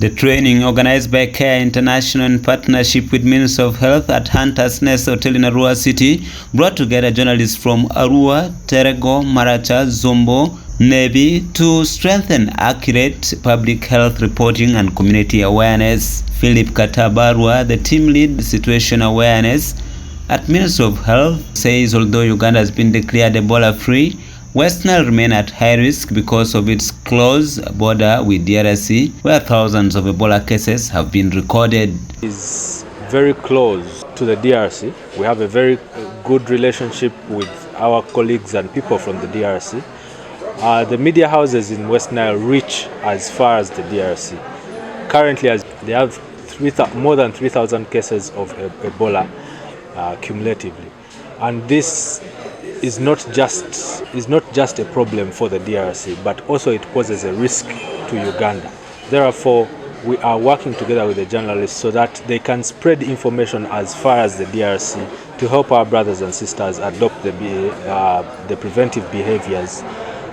The training, organized by CARE International in partnership with Ministry of Health at Hunter's Nest Hotel in Arua City, brought together journalists from Arua, Terego, Maracha, Zombo, Nebbi to strengthen accurate public health reporting and community awareness. Philip Katabarwa, the team lead situation awareness at Ministry of Health, says although Uganda has been declared Ebola-free, West Nile remain at high risk because of its close border with DRC, where thousands of Ebola cases have been recorded. It's very close to the DRC. We have a very good relationship with our colleagues and people from the DRC. The media houses in West Nile reach as far as the DRC. Currently, they have more than 3,000 cases of Ebola cumulatively. And this is not just a problem for the DRC, but also it poses a risk to Uganda. Therefore, we are working together with the journalists so that they can spread information as far as the DRC to help our brothers and sisters adopt the preventive behaviors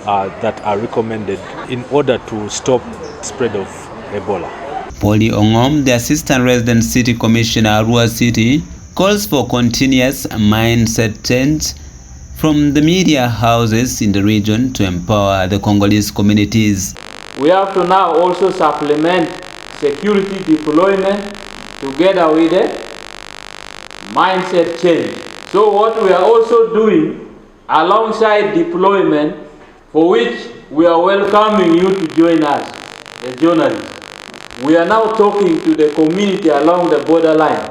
that are recommended in order to stop spread of Ebola. Polly Ongom, the Assistant Resident City Commissioner, Arua City, calls for continuous mindset change from the media houses in the region to empower the Congolese communities. We have to now also supplement security deployment together with a mindset change. So what we are also doing alongside deployment, for which we are welcoming you to join us as journalists, we are now talking to the community along the borderline.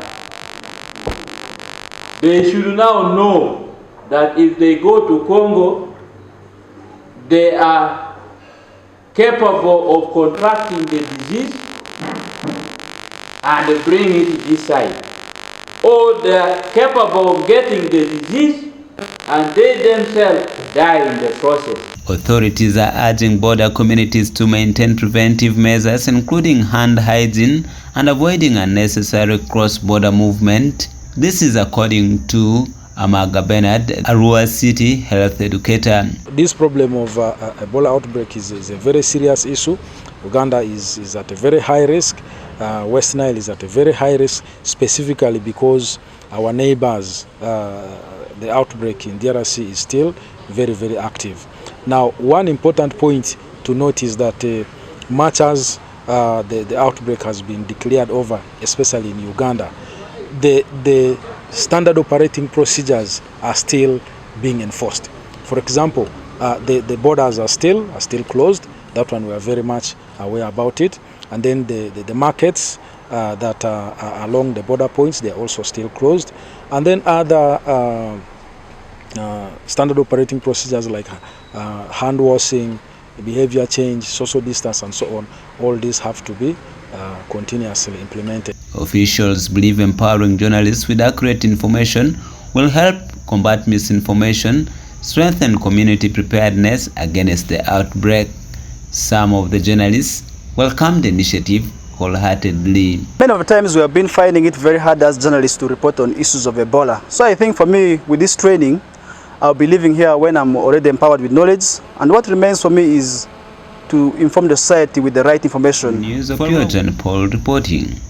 They should now know that if they go to Congo, they are capable of contracting the disease and bring it this side. Or they are capable of getting the disease and they themselves die in the process. Authorities are urging border communities to maintain preventive measures, including hand hygiene and avoiding unnecessary cross-border movement. This is according to Amaga Bernard, Arua City health educator. This problem of Ebola outbreak is a very serious issue. Uganda is at a very high risk. West Nile is at a very high risk, specifically because our neighbors, the outbreak in DRC is still very, very active. Now, one important point to note is that much as the outbreak has been declared over, especially in Uganda, the standard operating procedures are still being enforced. For example, the borders are still closed. That one we are very much aware about it. And then the markets that are along the border points, they are also still closed. And then other standard operating procedures like hand washing, behavior change, social distance, and so on, all these have to be continuously implemented. Officials believe empowering journalists with accurate information will help combat misinformation, strengthen community preparedness against the outbreak. Some of the journalists welcomed the initiative wholeheartedly. Many of the times we have been finding it very hard as journalists to report on issues of Ebola. So I think for me, with this training, I'll be living here when I'm already empowered with knowledge. And what remains for me is to inform the society with the right information. News of Pure John Paul reporting.